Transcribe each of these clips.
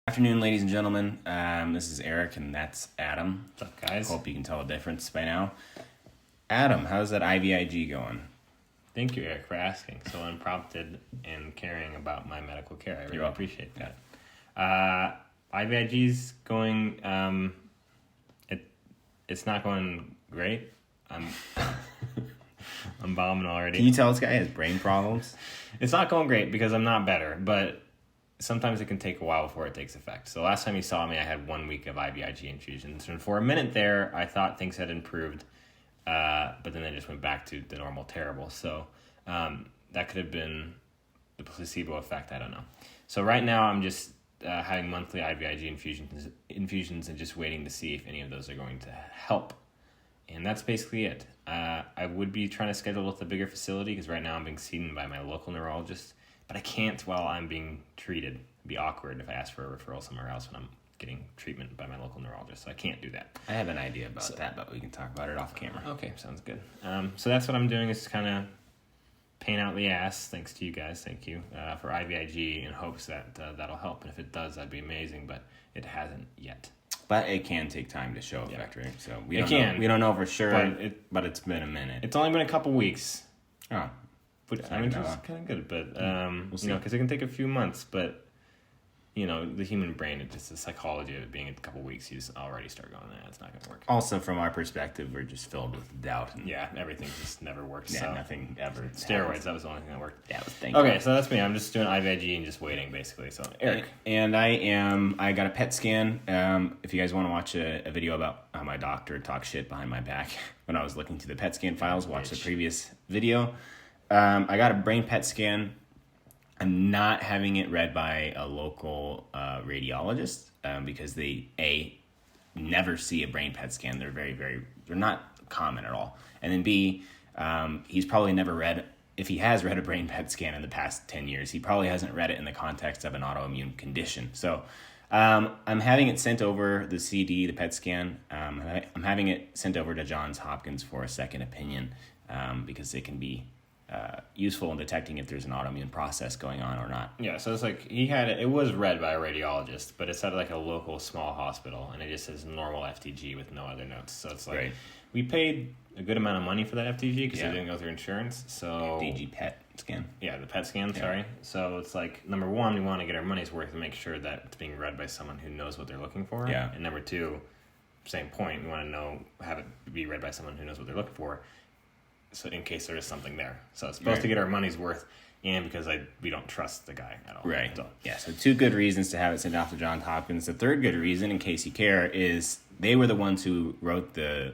Afternoon, ladies and gentlemen. This is Eric, and that's Adam. What's up, guys? Hope you can tell the difference by now. Adam, how's that IVIG going? Thank you, Eric, for asking. So unprompted and caring about my medical care. I really appreciate that. IVIG's going. It's not going great. I'm bombing already. Can you tell this guy has brain problems? It's not going great because I'm not better, but sometimes it can take a while before it takes effect. So last time you saw me, I had 1 week of IVIG infusions, and for a minute there, I thought things had improved, but then they just went back to the normal terrible. So that could have been the placebo effect. I don't know. So right now, I'm just having monthly IVIG infusions and just waiting to see if any of those are going to help. And that's basically it. I would be trying to schedule with a bigger facility because right now I'm being seen by my local neurologist, but I can't while I'm being treated. It'd be awkward if I ask for a referral somewhere else when I'm getting treatment by my local neurologist, so I can't do that. I have an idea about that, but we can talk about it off camera. Okay, sounds good. So that's what I'm doing, is kind of paying out the ass, thanks to you guys, thank you, for IVIG in hopes that that'll help. And if it does, that'd be amazing, but it hasn't yet. But it can take time to show effect, right? So we don't know for sure, but it's been a minute. It's only been a couple weeks. Oh. Which is kind of good, but, because it can take a few months, but, the human brain, it's just the psychology of it being a couple weeks, you just already start going, it's not going to work. Also, from our perspective, we're just filled with doubt. And everything just never works. Yeah, so. nothing ever. Steroids, happens. that was the only thing that worked. Yeah, okay, so that's me. I'm just doing IVIG and just waiting, basically. So, Eric. And I got a PET scan. If you guys want to watch a video about how my doctor talked shit behind my back when I was looking through the PET scan files, watch the previous video. I got a brain PET scan. I'm not having it read by a local radiologist because they never see a brain PET scan. They're they're not common at all. And then B, he's probably never read, if he has read a brain PET scan in the past 10 years, he probably hasn't read it in the context of an autoimmune condition. So I'm having it sent over the CD, the PET scan. I'm having it sent over to Johns Hopkins for a second opinion because it can be useful in detecting if there's an autoimmune process going on or not. Yeah, so it's like it was read by a radiologist, but it's at like a local small hospital, and it just says normal FTG with no other notes. So it's like we paid a good amount of money for that FTG because it didn't go through insurance. So DG PET scan. Yeah, the PET scan, sorry. So it's like, number one, we want to get our money's worth and make sure that it's being read by someone who knows what they're looking for. Yeah. And number two, same point, we want to have it be read by someone who knows what they're looking for. So in case there is something there. So it's supposed to get our money's worth, and because we don't trust the guy at all. Right. So. Yeah, so 2 good reasons to have it sent off to Johns Hopkins. The third good reason, in case you care, is they were the ones who wrote did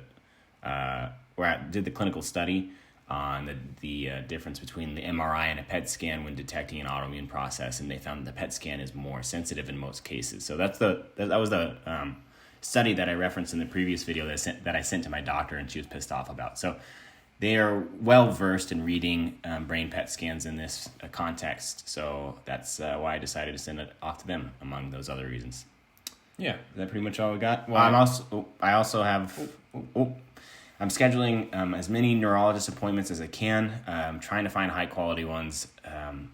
the clinical study on the difference between the MRI and a PET scan when detecting an autoimmune process, and they found that the PET scan is more sensitive in most cases. So that was the study that I referenced in the previous video that I sent to my doctor, and she was pissed off about. So they are well versed in reading brain PET scans in this context, so that's why I decided to send it off to them, among those other reasons. Yeah, is that pretty much all we got? Well, I'm scheduling as many neurologist appointments as I can. I'm trying to find high quality ones and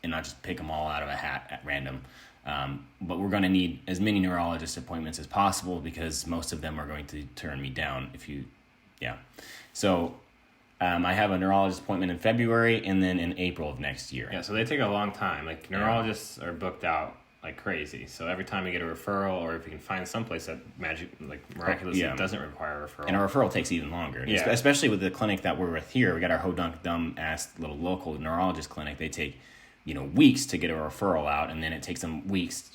not just pick them all out of a hat at random. But we're going to need as many neurologist appointments as possible because most of them are going to turn me down So I have a neurologist appointment in February and then in April of next year. Yeah, so they take a long time. Like, neurologists are booked out like crazy. So every time you get a referral, or if you can find someplace that miraculously doesn't require a referral. And a referral takes even longer. Yeah. Especially with the clinic that we're with here. We got our hodunk dumb-ass little local neurologist clinic. They take, weeks to get a referral out, and then it takes them weeks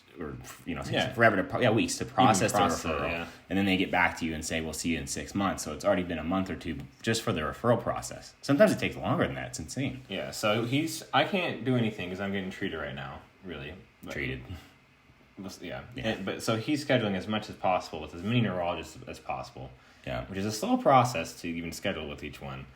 forever to weeks to process the referral, and then they get back to you and say we'll see you in 6 months. So it's already been a month or two just for the referral process. Sometimes it takes longer than that. It's insane. Yeah. So I can't do anything because I'm getting treated right now. Really treated. But so he's scheduling as much as possible with as many neurologists as possible. Yeah. Which is a slow process to even schedule with each one.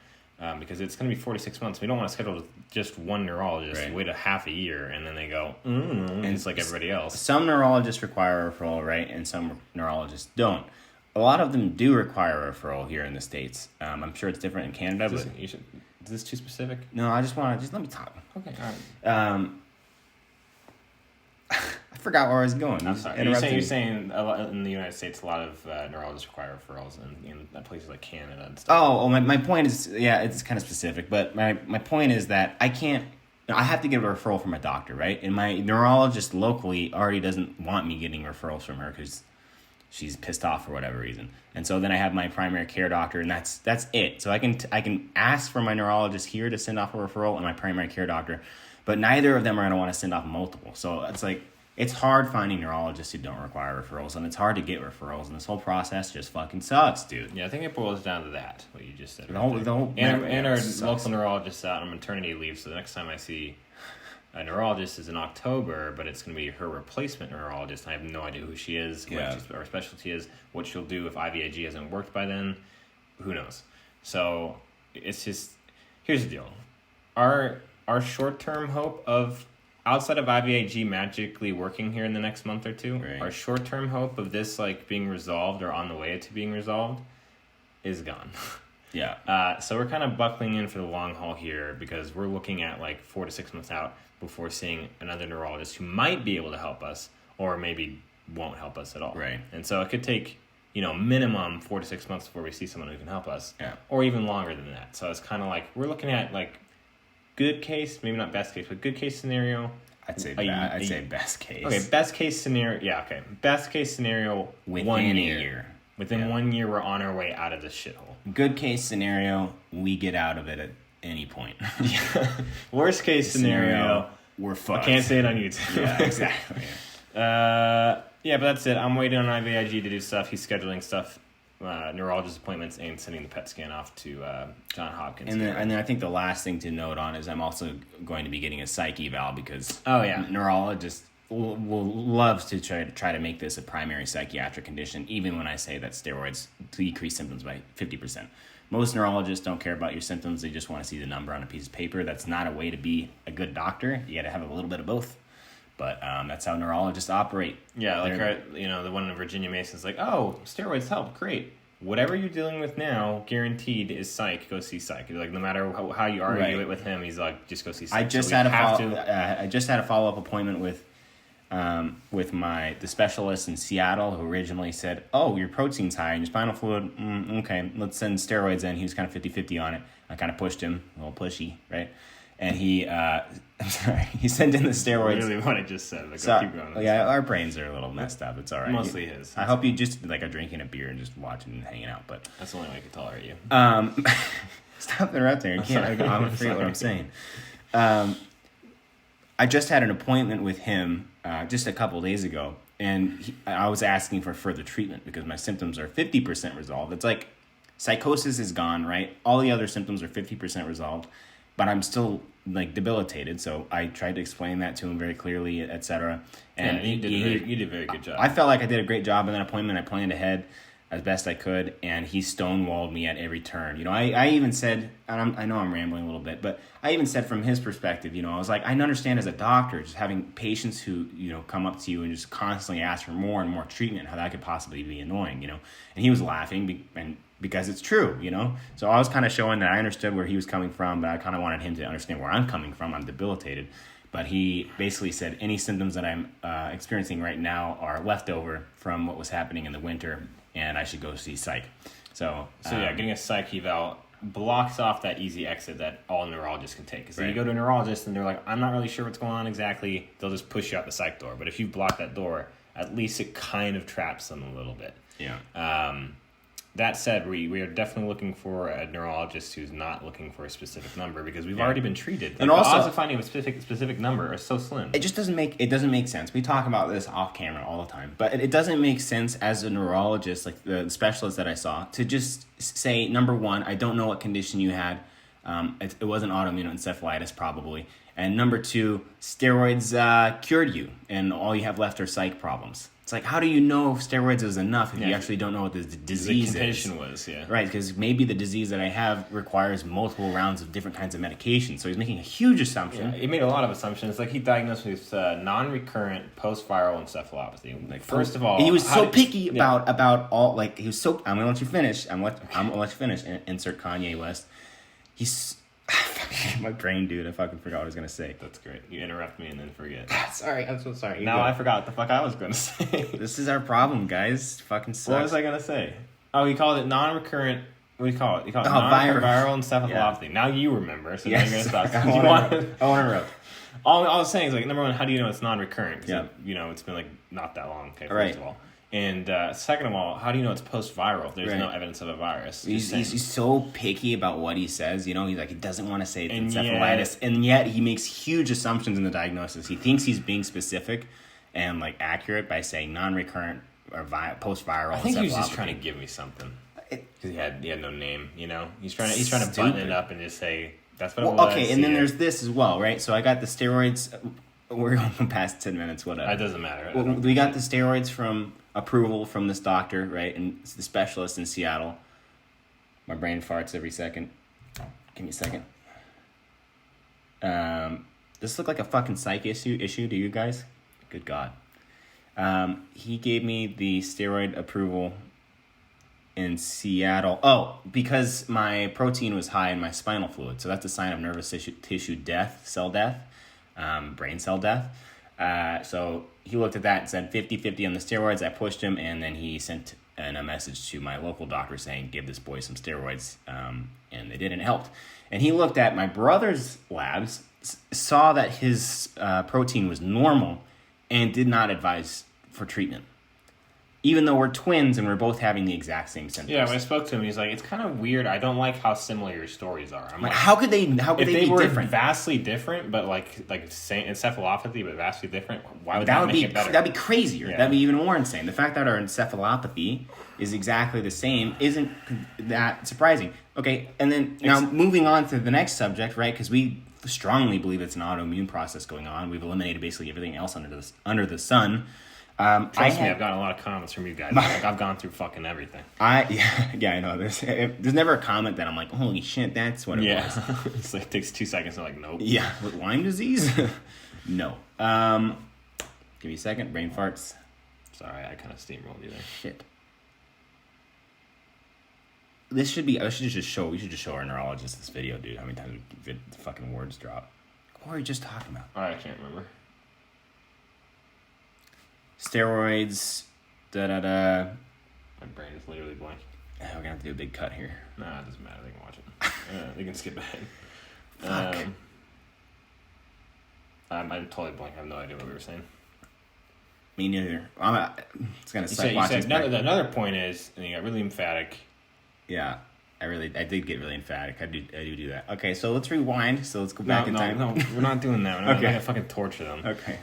Because it's going to be 46 months. We don't want to schedule with just one neurologist, wait a half a year, and then they go, and it's like everybody else. Some neurologists require a referral, right? And some neurologists don't. A lot of them do require a referral here in the States. I'm sure it's different in Canada. Is this too specific? No, I just want to, let me talk. Okay, all right. I I forgot where I was going. I'm sorry. You're saying a lot, in the United States, a lot of neurologists require referrals in places like Canada and stuff. Oh, my point is, yeah, it's kind of specific, but my point is that I have to get a referral from a doctor, right? And my neurologist locally already doesn't want me getting referrals from her because she's pissed off for whatever reason. And so then I have my primary care doctor, and that's it. So I can ask for my neurologist here to send off a referral and my primary care doctor, but neither of them are going to want to send off multiple. So it's like, it's hard finding neurologists who don't require referrals, and it's hard to get referrals, and this whole process just fucking sucks, dude. Yeah, I think it boils down to that, what you just said. The whole and our local neurologist out on maternity leave, so the next time I see a neurologist is in October, but it's going to be her replacement neurologist. I have no idea who she is, what her specialty is, what she'll do if IVIG hasn't worked by then. Who knows? So it's just, here's the deal. Our short-term hope of, outside of IVIG magically working here in the next month or two, right, our short-term hope of this like being resolved or on the way to being resolved is gone. Yeah. So we're kind of buckling in for the long haul here because we're looking at like 4 to 6 months out before seeing another neurologist who might be able to help us or maybe won't help us at all. Right. And so it could take, minimum 4 to 6 months before we see someone who can help us. Yeah. Or even longer than that. So it's kind of like we're looking at like good case, maybe not best case, but good case scenario. I'd say best case. Okay, best case scenario. Yeah, okay. Best case scenario, within 1 year. year. Within 1 year, we're on our way out of this shithole. Good case scenario, we get out of it at any point. Worst case scenario, we're fucked. I can't say it on YouTube. Yeah, exactly. Yeah, but that's it. I'm waiting on IVIG to do stuff. He's scheduling stuff, neurologist appointments, and sending the PET scan off to John Hopkins. And then I think the last thing to note on is I'm also going to be getting a psych eval because neurologists will love to try to make this a primary psychiatric condition, even when I say that steroids decrease symptoms by 50%. Most neurologists don't care about your symptoms. They just want to see the number on a piece of paper. That's not a way to be a good doctor. You got to have a little bit of both. But that's how neurologists operate. Yeah, like the one in Virginia Mason's like, oh, steroids help, great. Whatever you're dealing with now, guaranteed is psych. Go see psych. Like no matter how you argue it with him, he's like, just go see psych. I just had a follow-up appointment with the specialist in Seattle who originally said, oh, your protein's high in your spinal fluid. Okay, let's send steroids in. He was kind of 50-50 on it. I kind of pushed him, a little pushy, right? And he sent in the steroids. Really what I just said. Like, so, keep going. Yeah, our brains are a little messed up. It's all right. Mostly his. I hope you just are drinking a beer and just watching and hanging out. But that's the only way I can tolerate you. Stop interrupting. I'm forget what I'm saying. I just had an appointment with him just a couple days ago, and I was asking for further treatment because my symptoms are 50% resolved. It's like psychosis is gone, right? All the other symptoms are 50% resolved. But I'm still like debilitated, so I tried to explain that to him very clearly, etc. And you did a very good job. I felt like I did a great job in that appointment. I planned ahead as best I could, and he stonewalled me at every turn. I even said, and I know I'm rambling a little bit, but I even said from his perspective, I was like, I understand as a doctor, just having patients who, come up to you and just constantly ask for more and more treatment, how that could possibly be annoying, And he was laughing, because it's true, So I was kind of showing that I understood where he was coming from, but I kind of wanted him to understand where I'm coming from. I'm debilitated. But he basically said any symptoms that I'm experiencing right now are leftover from what was happening in the winter, and I should go see psych. So getting a psych eval blocks off that easy exit that all neurologists can take. Because you go to a neurologist and they're like, I'm not really sure what's going on exactly. They'll just push you out the psych door. But if you block that door, at least it kind of traps them a little bit. Yeah. That said, we are definitely looking for a neurologist who's not looking for a specific number because we've already been treated. Like, and also, the odds of finding a specific number are so slim. It just doesn't make sense. We talk about this off camera all the time, but it doesn't make sense as a neurologist, like the specialist that I saw, to just say, number one, I don't know what condition you had. It wasn't autoimmune encephalitis probably. And number two, steroids cured you, and all you have left are psych problems. It's like, how do you know if steroids is enough if you actually don't know what the disease the condition was, Right, because maybe the disease that I have requires multiple rounds of different kinds of medication. So he's making a huge assumption. Yeah, he made a lot of assumptions. Like, he diagnosed me with non-recurrent post-viral encephalopathy. Like, first of all... He was so picky about all... Like, he was so... I'm going to let you finish. I'm going to let you finish. Insert Kanye West. He's... My brain, dude. I fucking forgot what I was gonna say. That's great. You interrupt me and then forget. Sorry, I'm so sorry. Now I forgot what the fuck I was gonna say. This is our problem, guys. Fucking sucks. What was I gonna say? Oh, he called it non-recurrent. What do you call it? You call it viral viral encephalopathy. Yeah. Now you remember, so yes. now you're gonna stop. I want to interrupt. All I was saying is, like, number one, how do you know it's non-recurrent? Yeah. It's been, like, not that long, okay, right. first of all. And second of all, how do you know it's post-viral if there's no evidence of a virus? He's so picky about what he says, he's like, he doesn't want to say it's encephalitis, and yet he makes huge assumptions in the diagnosis. He thinks he's being specific and, like, accurate by saying non-recurrent or post-viral. I think he was just trying to give me something. Because he had no name, He's trying to button it up and just say... That's what it was. Okay, and then there's this as well, right? So I got the steroids. We're going past 10 minutes, whatever. It doesn't matter. Well, we got the steroids from approval from this doctor, right? And it's the specialist in Seattle. My brain farts every second. Give me a second. This looked like a fucking psych issue to you guys? Good God. He gave me the steroid approval in Seattle. Oh, because my protein was high in my spinal fluid. So that's a sign of nervous tissue death, cell death, brain cell death. So he looked at that and said 50-50 on the steroids. I pushed him, and then he sent a message to my local doctor saying, give this boy some steroids. And they did, and it helped. And he looked at my brother's labs, saw that his protein was normal, and did not advise for treatment. Even though we're twins and we're both having the exact same symptoms. Yeah, when I spoke to him, he's like, "It's kind of weird. I don't like how similar your stories are." I'm like, how could they be different? Vastly different, but like same encephalopathy, but vastly different. Why would that make it better? That'd be crazier. Yeah. That'd be even more insane. The fact that our encephalopathy is exactly the same isn't that surprising. Okay, and then now moving on to the next subject, right? Because we strongly believe it's an autoimmune process going on. We've eliminated basically everything else under the sun. Trust me, I've gotten a lot of comments from you guys. Like, I've gone through fucking everything. Yeah, I know. There's never a comment that I'm like, holy shit, that's what it was. It's like, it takes 2 seconds. I'm like, nope. Yeah, with Lyme disease? No. Give me a second. Brain farts. Sorry, I kind of steamrolled you there. Shit. We should just show our neurologist this video, dude. How many times the fucking words drop? What were we just talking about? I can't remember. Steroids, da-da-da. My brain is literally blank. We're going to have to do a big cut here. Nah, it doesn't matter. They can watch it. They can skip ahead. Fuck. I'm totally blank. I have no idea what we were saying. Me neither. It's going to suck watching. Another point is, and you got really emphatic. Yeah, I did get really emphatic. I do that. Okay, so let's rewind. So let's go back in time. No, we're not doing that. We're not going to fucking torture them. Okay.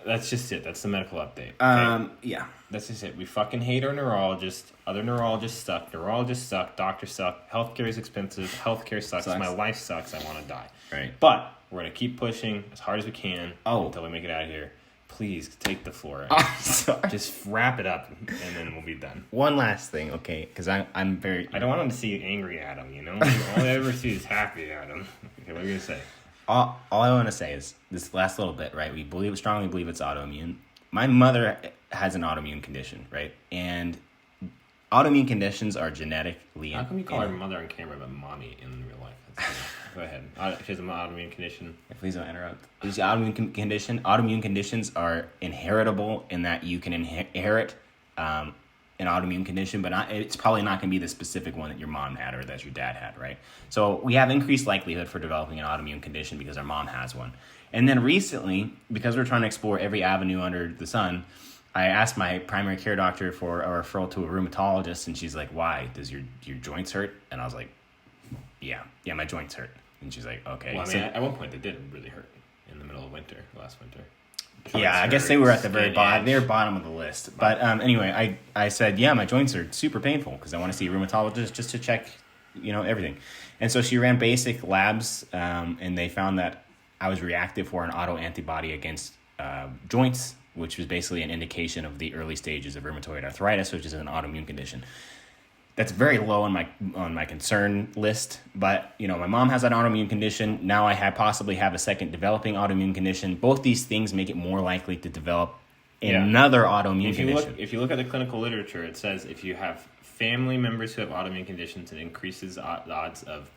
That's just it. That's the medical update. Okay? Yeah. That's just it. We fucking hate our neurologist. Other neurologists suck. Neurologists suck. Doctors suck. Healthcare is expensive. Healthcare sucks. My life sucks. I want to die. Right. But we're going to keep pushing as hard as we can until we make it out of here. Please take the floor. Sorry. Just wrap it up, and then we'll be done. One last thing, okay? Because I'm very... I don't want him to see angry Adam, All I ever see is happy Adam. Okay, what are you going to say? All I want to say is this last little bit, right? We strongly believe it's autoimmune. My mother has an autoimmune condition, right? And autoimmune conditions are genetically... How come you call her mother on camera but mommy in real life? Go ahead. She has an autoimmune condition. Please don't interrupt. Autoimmune conditions are inheritable in that you can inherit an autoimmune condition, but it's probably not going to be the specific one that your mom had or that your dad had, right? So we have increased likelihood for developing an autoimmune condition because our mom has one. And then recently, because we're trying to explore every avenue under the sun, I asked my primary care doctor for a referral to a rheumatologist, and she's like, why? Does your joints hurt? And I was like, yeah, my joints hurt. And she's like, okay. Well, I mean, at one point they did really hurt in the middle of last winter. Yeah, I guess they were at the very bottom. They were bottom of the list. But anyway, I said, yeah, my joints are super painful because I want to see a rheumatologist just to check, everything. And so she ran basic labs, and they found that I was reactive for an autoantibody against joints, which was basically an indication of the early stages of rheumatoid arthritis, which is an autoimmune condition. That's very low on my concern list, but my mom has an autoimmune condition. Now I possibly have a second developing autoimmune condition. Both these things make it more likely to develop another autoimmune condition. If you look at the clinical literature, it says if you have family members who have autoimmune conditions, it increases the odds of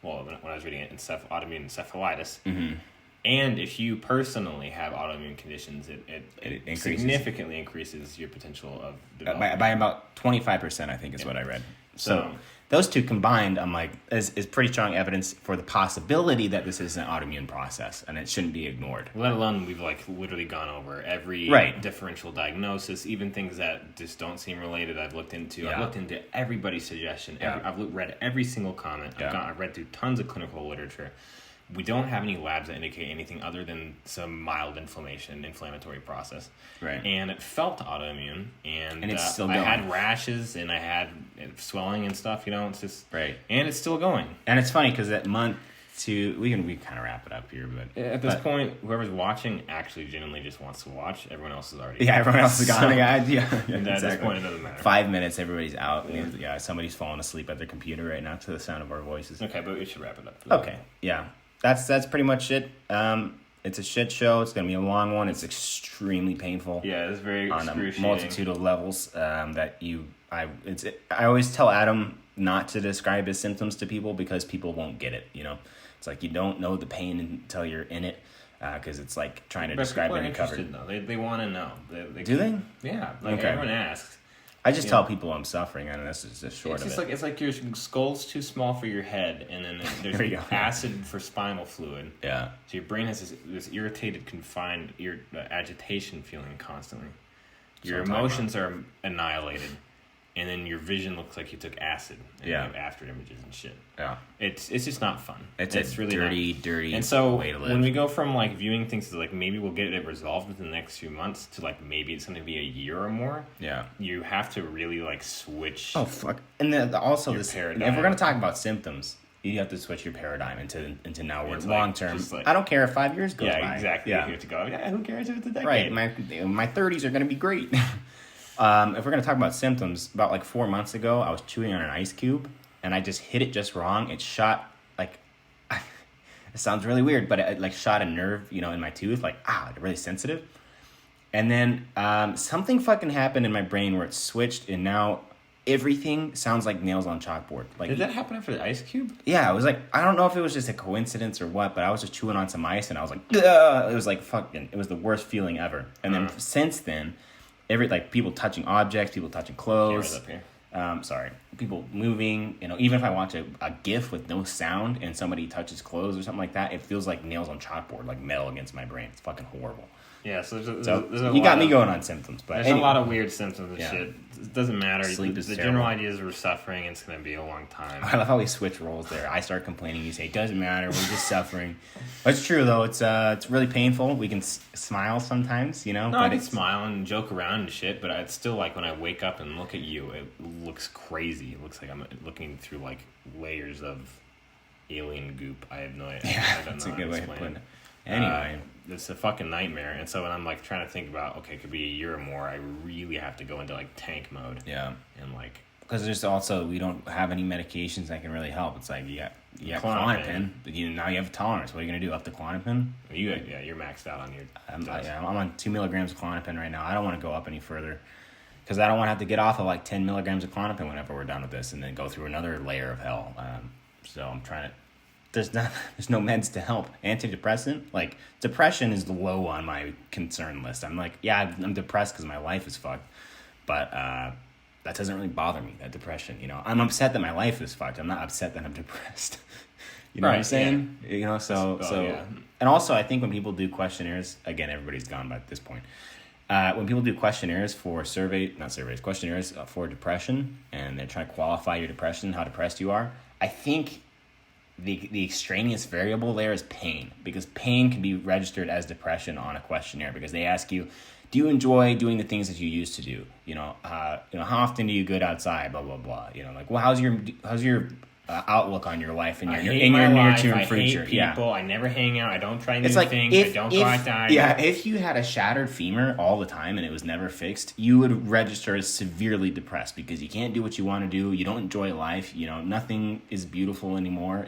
well, when I was reading it, autoimmune encephalitis. Mm-hmm. And if you personally have autoimmune conditions, it significantly increases your potential of development. By about 25%, I think is what I read. So those two combined, I'm like, is pretty strong evidence for the possibility that this is an autoimmune process, and it shouldn't be ignored. Let alone we've like literally gone over every differential diagnosis, even things that just don't seem related. I've looked into. I've looked into everybody's suggestion. I've read every single comment. I've read through tons of clinical literature. We don't have any labs that indicate anything other than some mild inflammatory process. Right. And it felt autoimmune. And it's still I going. had rashes and I had swelling and stuff, it's just... Right. And it's still going. And it's funny because that month we kind of wrap it up here, but... At this point, whoever's watching actually genuinely just wants to watch. Everyone else is already... Yeah, everyone else is gone. At this point, it doesn't matter. 5 minutes, everybody's out. Yeah, somebody's falling asleep at their computer right now to the sound of our voices. Okay, but we should wrap it up. Okay, yeah. That's pretty much it. It's a shit show. It's going to be a long one. It's extremely painful. Yeah, it's very on excruciating. A multitude of levels I always tell Adam not to describe his symptoms to people because people won't get it, It's like you don't know the pain until you're in it because it's like trying to describe it and cover it. Though. They want to know. Do they? Yeah. Everyone asks. I just tell people I'm suffering, and this is just short of it. It's like your skull's too small for your head, and then there's acid for spinal fluid. Yeah. So your brain has this irritated, confined agitation feeling constantly. Your emotions are annihilated, and then your vision looks like you took acid. And you have after images and shit. Yeah. It's just not fun. It's really dirty and so way to live. When we go from like viewing things as like maybe we'll get it resolved within the next few months to like maybe it's going to be a year or more. Yeah. You have to really like switch. Oh fuck! And then also this paradigm. If we're going to talk about symptoms, you have to switch your paradigm into now we're long term. Like, I don't care if 5 years goes by. Yeah, exactly. You have to go. Yeah, who cares if it's a decade? Right. My 30s are going to be great. If we're going to talk about symptoms, about like 4 months ago, I was chewing on an ice cube and I just hit it just wrong. It shot like, it sounds really weird, but it like shot a nerve, in my tooth, like, really sensitive. And then something fucking happened in my brain where it switched and now everything sounds like nails on chalkboard. Like, did that happen after the ice cube? Yeah, it was like, I don't know if it was just a coincidence or what, but I was just chewing on some ice and I was like, ugh! It was like fucking, it was the worst feeling ever. And then since then, people touching objects, people touching clothes. Up here. People moving. Even if I watch a GIF with no sound and somebody touches clothes or something like that, it feels like nails on chalkboard, like metal against my brain. It's fucking horrible. Yeah, so you got me going on symptoms, but there's a lot of weird symptoms and shit. It doesn't matter. Sleep is the terrible. General idea is we're suffering. It's going to be a long time. I love how we switch roles there. I start complaining. You say it doesn't matter. We're just suffering. But it's true though. It's really painful. We can smile sometimes, No, I can smile and joke around and shit. But it's still like when I wake up and look at you, it looks crazy. It looks like I'm looking through like layers of alien goop. I have no idea. Yeah, that's a good way of putting it. Anyway, it's a fucking nightmare. And so when I'm like trying to think about, okay, it could be a year or more, I really have to go into like tank mode. Yeah. And like, because there's also, we don't have any medications that can really help. It's like, you got Klonopin, but now you have tolerance. What are you going to do? Up the Klonopin? You're maxed out on your I'm on 2 milligrams of Klonopin right now. I don't want to go up any further because I don't want to have to get off of like 10 milligrams of Klonopin whenever we're done with this and then go through another layer of hell. So I'm trying to, there's no meds to help. Antidepressant, like depression is low on my concern list. I'm like, yeah, I'm depressed because my life is fucked, but that doesn't really bother me. That depression, I'm upset that my life is fucked. I'm not upset that I'm depressed. What I'm saying? Yeah. Yeah. And also I think when people do questionnaires, again, everybody's gone by this point. When people do questionnaires for questionnaires for depression, and they're trying to qualify your depression, how depressed you are, I think the extraneous variable there is pain, because pain can be registered as depression on a questionnaire because they ask you, do you enjoy doing the things that you used to do? How often do you go outside? Blah blah blah. Well, how's your outlook on your life and your near-term future? I hate people. I never hang out. I don't try new things. I don't go outside. Yeah, if you had a shattered femur all the time and it was never fixed, you would register as severely depressed because you can't do what you want to do. You don't enjoy life. Nothing is beautiful anymore.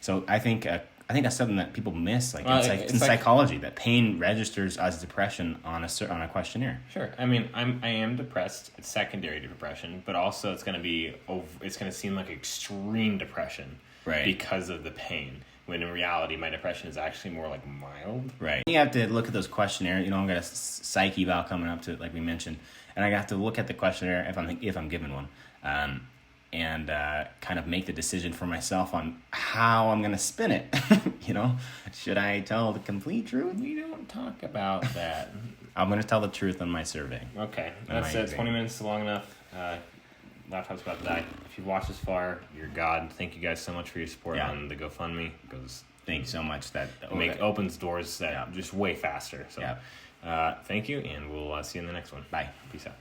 So I think I think that's something that people miss, like Well, in psychology, that pain registers as depression on a questionnaire. Sure. I mean, I am depressed. It's secondary to depression, but also it's going to seem like extreme depression, Right. because of the pain. When in reality, my depression is actually more like mild. Right. You have to look at those questionnaires. You know, I've got a psych eval coming up to it, like we mentioned, and I have to look at the questionnaire if I'm given one, and kind of make the decision for myself on how I'm going to spin it. You know, should I tell the complete truth? We don't talk about that. I'm going to tell the truth on my survey. Okay, that's it. 20 minutes is long enough. Laptop's about to die. If you've watched this far, you're God. Thank you guys so much for your support on the GoFundMe. Because thank you so much. That opens doors that just way faster. So, thank you, and we'll see you in the next one. Bye. Peace out.